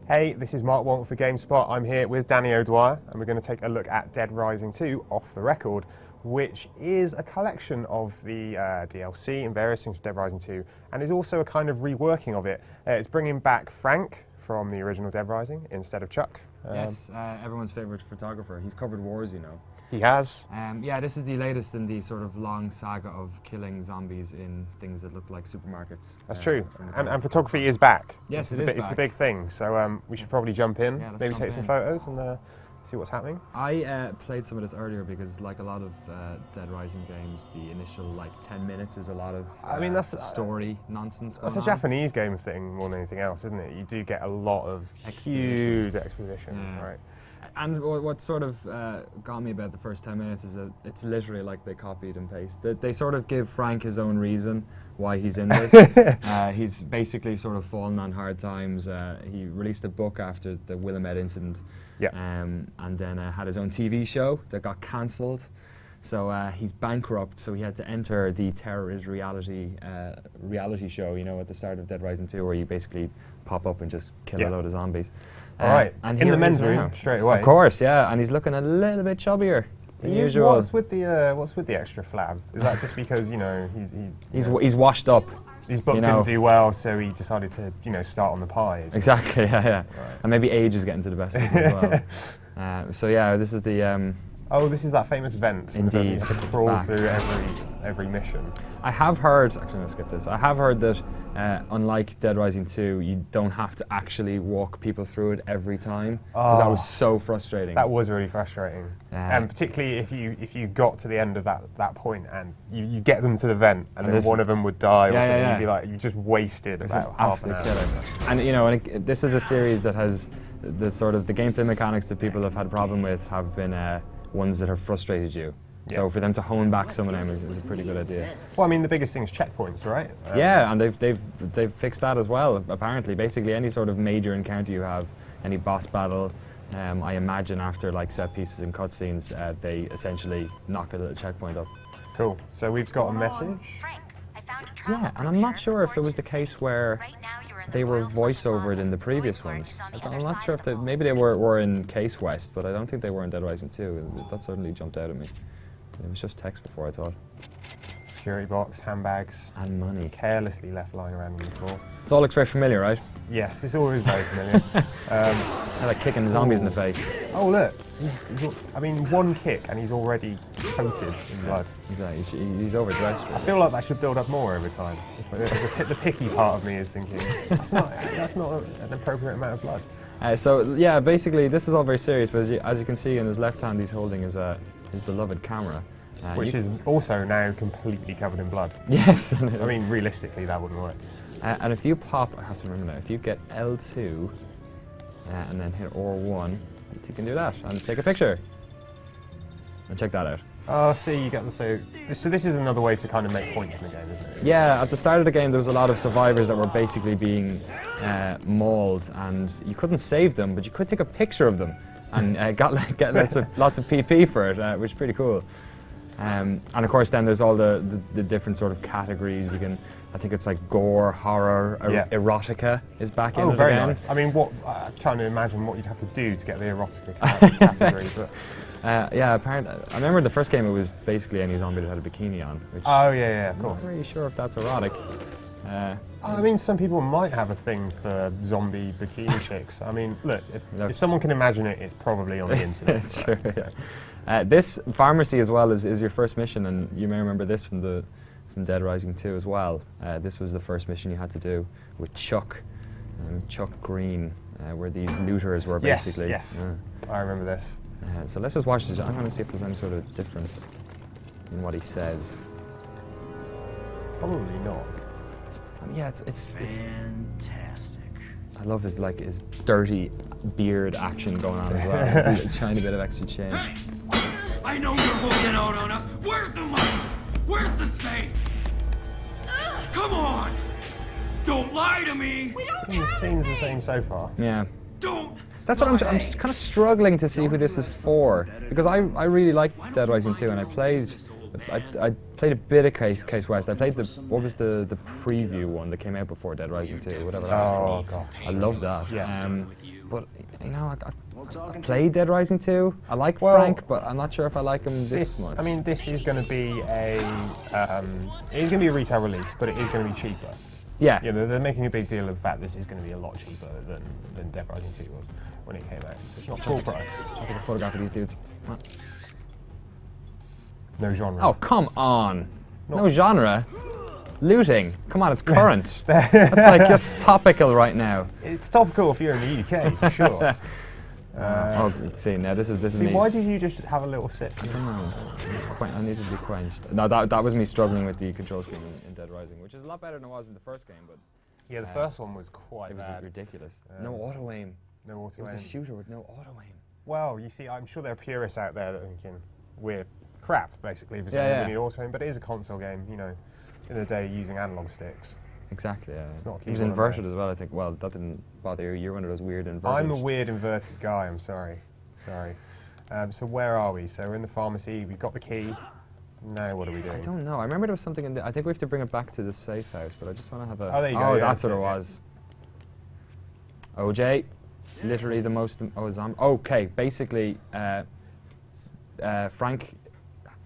Hey, this is Mark Walt for GameSpot. I'm here with Danny O'Dwyer, and we're going to take a look at Dead Rising 2 Off the Record, which is a collection of the DLC and various things from Dead Rising 2, and is also a kind of reworking of it. It's bringing back Frank from the original Dead Rising instead of Chuck. Yes, everyone's favourite photographer. He's covered wars, you know. He has. Yeah, this is the latest in the sort of long saga of killing zombies in things that look like supermarkets. That's true. And photography is back. Yes, It's the big thing. So we should probably jump in, Yeah, maybe take some photos and see what's happening. I played some of this earlier because, like a lot of Dead Rising games, the initial like 10 minutes is a lot of that's story nonsense. That's a Japanese game thing more than anything else, isn't it? You do get a lot of huge exposition, right? And what sort of got me about the first 10 minutes is that it's literally like they copied and pasted. They sort of give Frank his own reason why he's in this. He's basically sort of fallen on hard times. He released a book after the Willamette incident, and then had his own TV show that got cancelled. So he's bankrupt, so he had to enter the Terror is reality show, you know, at the start of Dead Rising 2, where you basically pop up and just kill a load of zombies. All right, and in the men's room straight away. Of course, yeah, and he's looking a little bit chubbier than usual. What's with the extra flab? Is that just because he's washed up? His book didn't do well, so he decided to start on the pie. Exactly, yeah. Right. And maybe age is getting to the best of him as well. So yeah, this is the. This is that famous vent. Indeed. You have to crawl through every mission. I have heard, actually I'm going to skip this, I have heard that unlike Dead Rising 2, you don't have to actually walk people through it every time, because that was so frustrating. That was really frustrating. And particularly if you got to the end of that point and you get them to the vent and then one of them would die or something, you'd be like, you just wasted about half an hour. And this is a series that has the sort of the gameplay mechanics that people have had a problem with have been ones that have frustrated you. So for them to hone back some of them is a pretty good idea. Well, I mean, the biggest thing is checkpoints, right? Yeah, and they've fixed that as well. Apparently, basically any sort of major encounter you have, any boss battle, I imagine after like set pieces and cutscenes, they essentially knock a little checkpoint up. Cool. So we've got a message. Yeah, and I'm not sure if it was the case where they were voice-overed in the previous ones. I'm not sure if maybe they were in Case West, but I don't think they were in Dead Rising 2. That certainly jumped out at me. It was just text before, I thought. Security box, handbags. And money. Carelessly left lying around on the floor. It all looks very familiar, right? Yes, this all is very familiar. Like kicking the zombies in the face. Oh look, I mean one kick and he's already coated in blood. He's overdressed. I feel like that should build up more over time. The picky part of me is thinking, that's not an appropriate amount of blood. So yeah, basically this is all very serious, but as you can see in his left hand he's holding his beloved camera. Which is also now completely covered in blood. Yes. I mean, realistically, that wouldn't work. And if you pop, I have to remember now, if you get L2 and then hit R1, you can do that and take a picture. And check that out. Oh, see, you get the so this is another way to kind of make points in the game, isn't it? Yeah, at the start of the game there was a lot of survivors that were basically being mauled, and you couldn't save them, but you could take a picture of them and get lots of PP for it, which is pretty cool. And of course then there's all the different sort of categories. You can, I think it's like gore, horror, erotica is back in it again. Oh, very nice. I mean, I'm trying to imagine what you'd have to do to get the erotica category. But yeah, apparently, I remember the first game it was basically any zombie that had a bikini on. Which of course. I'm not really sure if that's erotic. I mean, some people might have a thing for zombie bikini chicks. I mean, look, if someone can imagine it, it's probably on the internet. It's true, yeah. This pharmacy as well is your first mission, and you may remember this from Dead Rising 2 as well. This was the first mission you had to do with Chuck Green, where these looters were basically. Yes, I remember this. So let's just watch this. I'm going to see if there's any sort of difference in what he says. Probably not. Yeah, it's fantastic. I love his dirty beard action going on as well. It's a tiny bit of extra chin. Hey! I know you're holding out on us. Where's the money? Where's the safe? Come on! Don't lie to me! We don't have the seems the same so far. Yeah. Don't. That's what I'm kind of struggling to see who this is for, because I really liked Dead Rising 2, and I played a bit of Case West. I played the preview one that came out before Dead Rising 2, whatever that was. God. I love that. Yeah. but you know, I played Dead Rising 2. I like Well, Frank, but I'm not sure if I like him this much. I mean, this is going to be a retail release, but it is going to be cheaper. yeah. Yeah, they're making a big deal of the fact this is going to be a lot cheaper than Dead Rising 2 was when it came out. So it's not full price. I'll take a photograph of these dudes. No genre. Oh, come on. No genre. Looting. Come on, it's current. That's topical right now. It's topical if you're in the UK, for sure. See, now this is See, me. why did you just have a little sip? I don't know. I needed to be quenched. No, that was me struggling with the control scheme in Dead Rising, which is a lot better than it was in the first game, but Yeah, the first one was quite it was bad. ridiculous. No auto aim. No auto It was aim. a shooter with no auto aim. Well, you see, I'm sure there are purists out there that are thinking we're crap, basically, for saying Yeah, yeah. we need auto aim, but it is a console game, you know, in the day using analog sticks. Exactly, yeah. not It was keyboard and inverted mouse. as well, I think. Well, that didn't bother you. You're one of those weird inverted. I'm a weird inverted guy, I'm sorry. Sorry. So where are we? So we're in the pharmacy, we've got the key. Now what are we I doing? don't know. I remember there was something in the. I think we have to bring it back to the safe house, but I just want to have a. Oh, there you go, Oh, yeah, that's what it that's it, yeah. was. OJ, literally the most. Oh, zombie. Okay, basically, Frank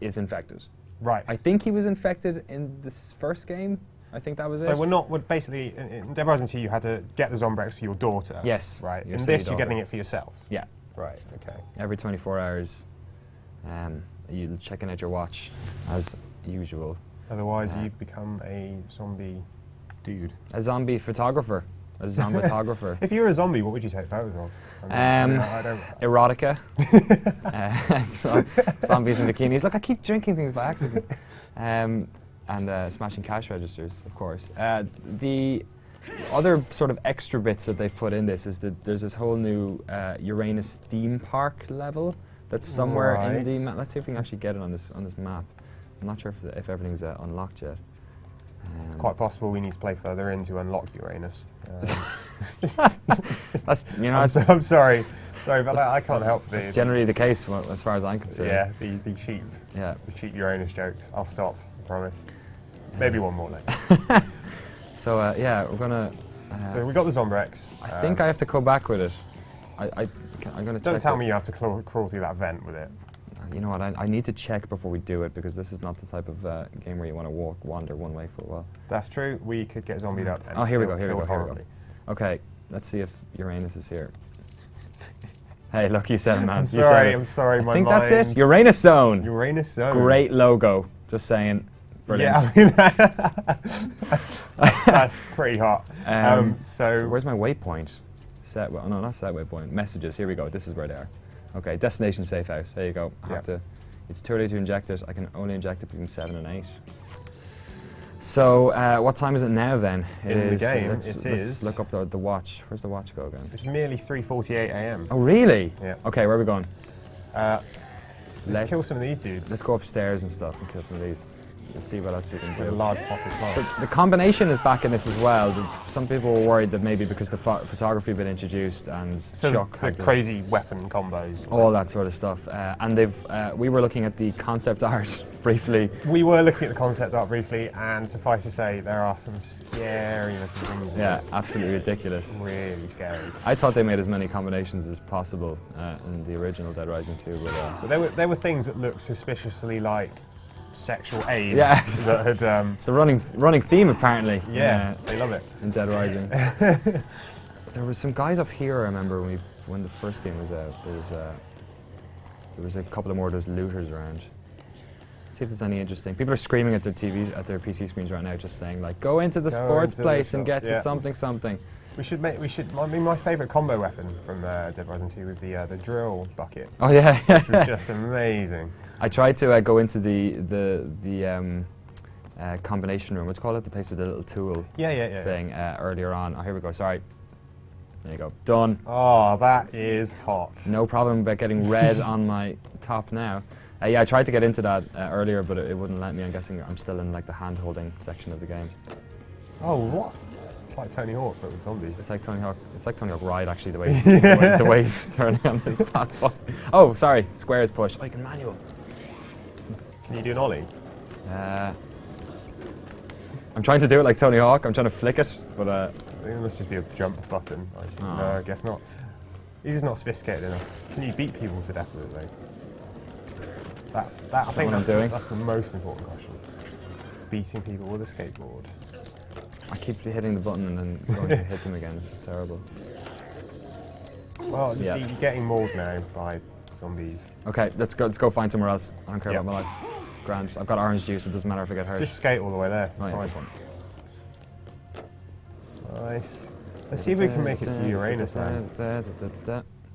is infected. Right. I think he was infected in this first game. I think that was it. So we're basically, in Dead Rising 2 you had to get the Zombrex for your daughter. Yes, Right. your In silly this you're daughter. getting it for yourself. Yeah. Right, okay. Every 24 hours, you're checking out your watch as usual. Otherwise you'd become a zombie dude. A zombie photographer. A zombie-photographer. If you were a zombie, what would you take photos of? I mean, I don't... Erotica. Zombies in bikinis. Look, I keep drinking things by accident. And smashing cash registers, of course. The other sort of extra bits that they've put in this is that there's this whole new Uranus theme park level that's somewhere in the map. Let's see if we can actually get it on this map. I'm not sure if everything's unlocked yet. It's quite possible we need to play further in to unlock Uranus. That's, you know, I'm sorry. Sorry about that, I can't help the... that's generally the case as far as I'm concerned. Yeah, the cheap Uranus jokes. I'll stop, I promise. Maybe one more later. So yeah, we're gonna. So we got the Zombrex. I think I have to go back with it. I'm gonna. Don't check tell this. me you have to crawl through that vent with it. You know what? I need to check before we do it because this is not the type of game where you want to wander one way for a while. That's true. We could get zombied up. And Oh, here we go. kill horribly. Okay, let's see if Uranus is here. Hey, look, you said it, man. I'm You said sorry. it. I'm sorry. I My think mind. that's it. Uranus Zone. Uranus Zone. Great logo. Just saying. Brilliant. Yeah, I mean, that's pretty hot. So where's my waypoint? Set. Well, no, not set waypoint. Messages. Here we go. This is where they are. Okay, destination safe house. There you go. I have to. It's too early to inject it. I can only inject it between 7 and 8. So what time is it now then? In the game, Let's look up the watch. Where's the watch go again? It's merely 3:48 a.m. Oh really? Yeah. Okay, where are we going? Let's kill some of these dudes. Let's go upstairs and stuff and kill some of these. Let's see what else we can With a do. large pot of cloth. The combination is back in this as well. Some people were worried that maybe because the photography had been introduced and So Chuck the had crazy weapon combos. all that sort of stuff. And we were looking at the concept art briefly. We were looking at the concept art briefly, and suffice to say, there are some scary looking things. in Yeah, it. absolutely ridiculous. Really scary. I thought they made as many combinations as possible in the original Dead Rising 2. But there were things that looked suspiciously like sexual aids. Yeah. That had. It's a running theme apparently. Yeah, they love it. In Dead Rising. There was some guys up here. I remember when the first game was out. There was a couple of more of those looters around. See if there's any interesting. People are screaming at their TVs, at their PC screens right now, just saying like, "Go into the sports into place the and shop." get to something." We should. I mean, my favourite combo weapon from Dead Rising 2 was the drill bucket. Oh yeah. Which was just amazing. I tried to go into the combination room. Let's call it the place with the little tool Yeah. thing earlier on. Oh, here we go. Sorry. There you go. Done. Oh, that is hot. No problem about getting red on my top now. Yeah, I tried to get into that earlier, but it wouldn't let me. I'm guessing I'm still in like the hand-holding section of the game. Oh, what? It's like Tony Hawk, but with zombies. It's like Tony Hawk. It's like Tony Hawk Ride, actually, the way the way he's turning on his platform. Oh, sorry. Square is push. Oh, you can manual. Can you do an ollie? I'm trying to do it like Tony Hawk. I'm trying to flick it, but I think it must just be a jump button. No, I guess not. He's just not sophisticated enough. Can you beat people to death with it, though? I think what I'm doing? That's the most important question. Beating people with a skateboard. I keep hitting the button and then going to hit them again. This is terrible. Well, you see, you're getting mauled now by zombies. Okay, let's go find somewhere else. I don't care about my life. Grand. I've got orange juice. It doesn't matter if I get hurt. Just skate all the way there. Right, It's nice one. fine. Nice. Let's see if we can make it to Uranus, man.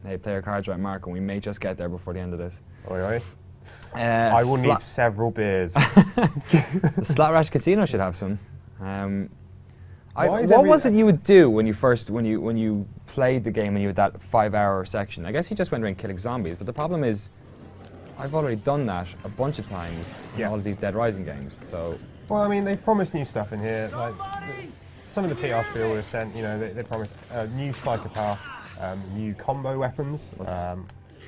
Hey, play your cards right, Mark, and we may just get there before the end of this. Oi, oi. I will need several beers. The Slat Rash Casino should have some. What was it you would do when you played the game and you had that 5-hour section? I guess you just went around killing zombies, but the problem is, I've already done that a bunch of times in all of these Dead Rising games. So, well, I mean, they promised new stuff in here. Like some of the PR spiel was sent. You know, they promised new psychopath, new combo weapons.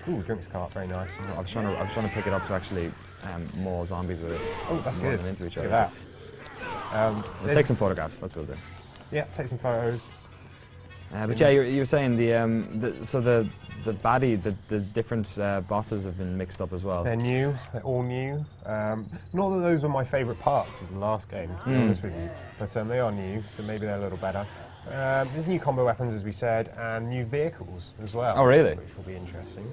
Ooh, drinks cart, very nice. I was trying to pick it up to actually maul zombies with it. Oh, that's good. Them into each Look other. at that. Let's take some photographs. That's what we'll do. Yeah, take some photos. But yeah, you were saying the baddie, the different bosses have been mixed up as well. They're new. They're all new. Not that those were my favourite parts of the last game, to be honest with you, but they are new, so maybe they're a little better. There's new combo weapons, as we said, and new vehicles as well. Oh, really? Which will be interesting.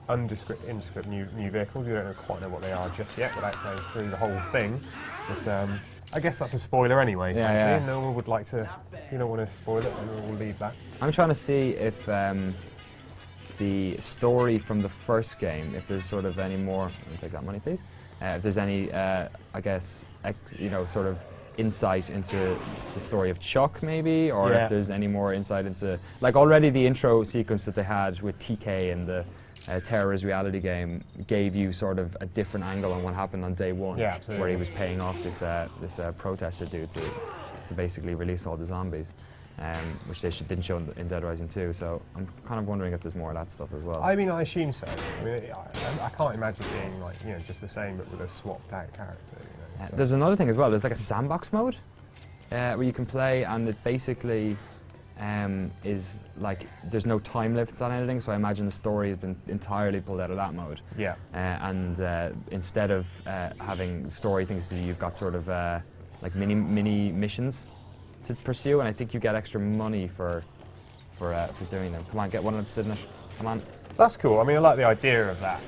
Indescript new vehicles. We don't quite know what they are just yet without going through the whole thing. But I guess that's a spoiler anyway. Yeah. No one would like to. You don't want to spoil it, and we'll leave that. I'm trying to see if the story from the first game, if there's sort of any more. Let me take that money, please. If there's any, I guess, sort of insight into the story of Chuck, maybe, or if there's any more insight into, like, already the intro sequence that they had with TK and the Terror's reality game gave you sort of a different angle on what happened on day one, where he was paying off this protester dude to basically release all the zombies, which they didn't show in Dead Rising 2. So I'm kind of wondering if there's more of that stuff as well. I mean, I assume so. I mean, I can't imagine it being like just the same but with a swapped out character. So. There's another thing as well. There's like a sandbox mode where you can play, and it basically is like there's no time limits on anything. So I imagine the story has been entirely pulled out of that mode. Yeah. And instead of having story things to do, you've got sort of like mini missions to pursue, and I think you get extra money for doing them. Come on, get one of them sitting there. Come on. That's cool. I mean, I like the idea of that.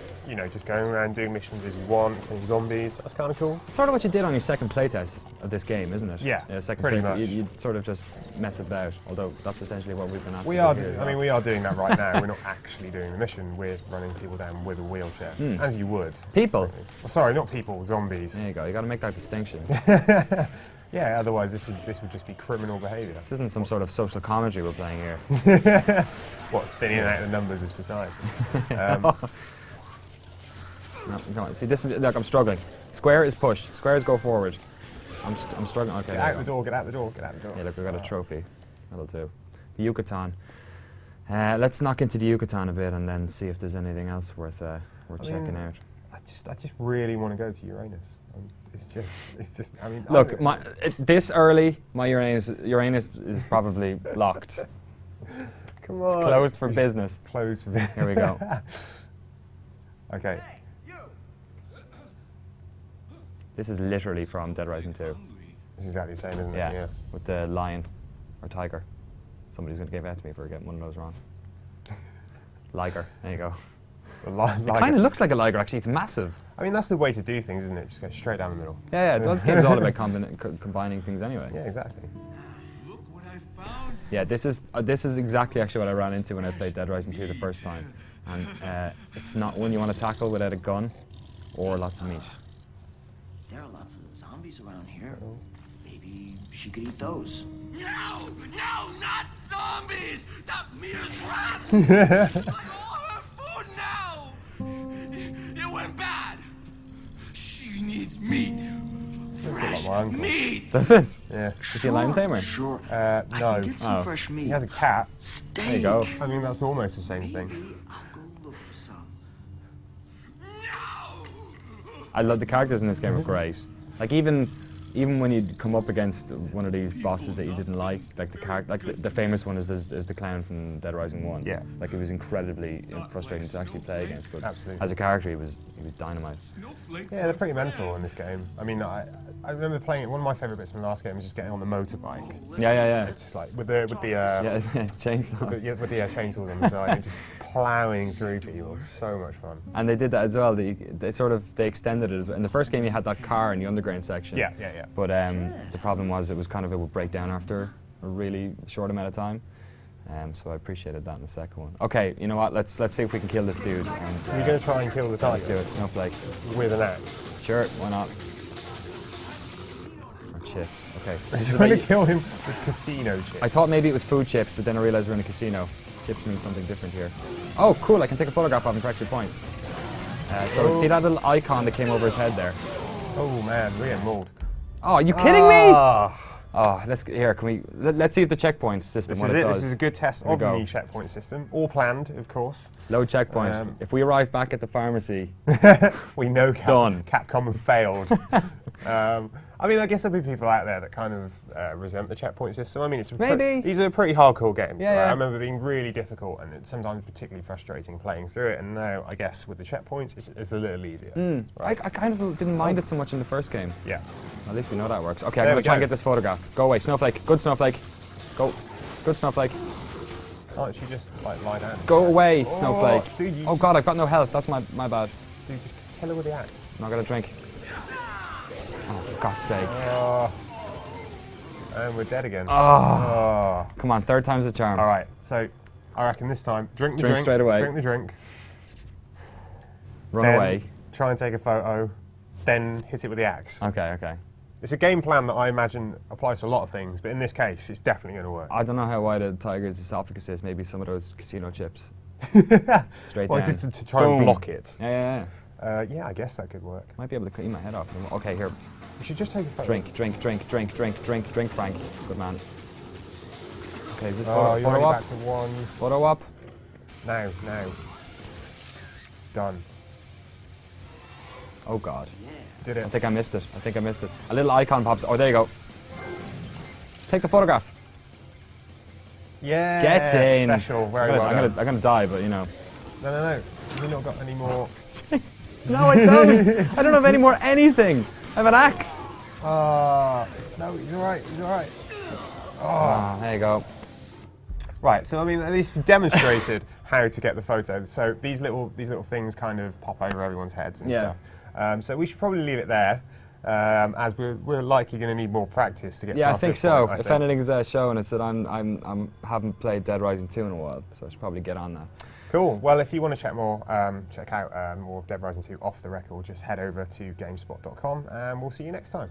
Just going around doing missions as you want, killing zombies. That's kind of cool. It's sort of what you did on your second playtest of this game, isn't it? Yeah, second pretty playtest, much. You sort of just mess about, although that's essentially what we've been asked We to are. do here. I mean, we are doing that right now. We're not actually doing the mission. We're running people down with a wheelchair, as you would. People? Well, sorry, not people. Zombies. There you go. You got to make that distinction. Yeah. Otherwise, this would just be criminal behaviour. This isn't some sort of social commentary we're playing here. What, thinning out the numbers of society? No, come on. See, this is, look, I'm struggling. Square is push. Square is go forward. I'm struggling. Okay. Get out the door. Get out the door. Get out the door. Yeah, look, we got a trophy. That'll do. The Yucatan. Let's knock into the Yucatan a bit and then see if there's anything else worth checking out. I just really want to go to Uranus. It's just. I mean, look, this early, my Uranus is probably locked. Come on. It's closed for business. Closed for business. Here we go. Okay. This is literally from Dead Rising 2. It's exactly the same, isn't it? Yeah, with the lion or tiger. Somebody's going to give out to me for getting one of those wrong. Liger, there you go. It kind of looks like a liger, actually. It's massive. I mean, that's the way to do things, isn't it? Just go straight down the middle. Yeah. This game's all about combining things anyway. Yeah, exactly. Look what I found. Yeah, this is exactly actually what I ran into when I played Dead Rising 2 the first time. And it's not one you want to tackle without a gun or lots of meat. There are lots of zombies around here. Maybe she could eat those. No, not zombies! That Mir's rat! It's like all her food now! It went bad. She needs meat. Fresh my uncle. meat! That's it? Yeah. Is he a lion tamer? Sure. No. I can get some fresh meat. He has a cat. There you go. I mean, that's almost the same thing. Maybe I'll go look for some. No! I love the characters in this game are great. Like even even when you'd come up against one of these bosses that you didn't like the character, like the famous one is the clown from Dead Rising 1. Yeah. Like it was incredibly frustrating to actually play against, but Absolutely. as a character he was dynamite. Yeah, they're pretty mental in this game. I mean, I remember playing it. One of my favourite bits from the last game was just getting on the motorbike. Yeah. Just like with the Yeah, chainsaw. with the chainsaws on the side, and just ploughing through people. So much fun. And they did that as well. They extended it as well. In the first game, you had that car in the underground section. Yeah. But the problem was it would break down after a really short amount of time. So I appreciated that in the second one. Okay, you know what? Let's see if we can kill this dude. And, You're going to try and kill the let's tiger do it, Snowflake. with an axe. Sure, why not? Or chips. Okay. You're trying to kill him with casino chips. I thought maybe it was food chips, but then I realized we're in a casino. Chips mean something different here. Oh, cool! I can take a photograph of him for extra points. So see that little icon that came over his head there? Oh man, we're getting mauled. Oh, are you kidding me? Ah. Oh, let's see if the checkpoint system what it does. This is a good test Here we of go. the checkpoint system. All planned, of course. Load checkpoint. If we arrive back at the pharmacy, We know Done. Capcom have failed. I mean, I guess there'll be people out there that kind of resent the checkpoint system. I mean, Maybe. these are pretty hardcore games. Yeah, right? yeah. I remember being really difficult and it's sometimes particularly frustrating playing through it. And now, I guess, with the checkpoints, it's a little easier. Right? I kind of didn't mind it so much in the first game. Yeah. At least we know that works. Okay, I'm There going we to try and go. get this photograph. Go away, Snowflake. Good Snowflake. Go. Good Snowflake. Can't you just like lie down? Go away, Oh, Snowflake. dude, you- Oh god, I've got no health. That's my bad. Dude, just kill her with the axe. I'm not going to drink. Oh, for God's sake. Oh. And we're dead again. Oh. Oh. Come on, third time's the charm. All right, so I reckon this time, drink the Drink drink. straight away. Drink the drink. Run then away. Try and take a photo. Then hit it with the axe. Okay. It's a game plan that I imagine applies to a lot of things, but in this case, it's definitely going to work. I don't know how wide a tiger's esophagus is. Maybe some of those casino chips. Straight Well, down. just to try and Boom. block it. Yeah. Yeah, I guess that could work. Might be able to eat my head off. Okay, here. We should just take a photo. Drink, Frank. Good man. Okay, is this Oh, you're photo already up? back to one. Photo up. Now. Done. Oh god. Did I it. think I missed it. A little icon pops. Oh, there you go. Take the photograph. Yeah. Get in. Special. Very well done. I'm gonna die, but you know. No. Have you not got any more? No, I don't. I don't have any more anything. I have an axe. No, he's alright. Ah, there you go. Right, so I mean, at least we demonstrated how to get the photo. So these little things kind of pop over everyone's heads and Yeah. stuff. So we should probably leave it there, as we're likely going to need more practice to get Yeah, I past think this so. point, I If think. anything's shown, it's that I haven't played Dead Rising 2 in a while, so I should probably get on that. Cool. Well, if you want to check out more of Dead Rising 2 off the record, just head over to GameSpot.com, and we'll see you next time.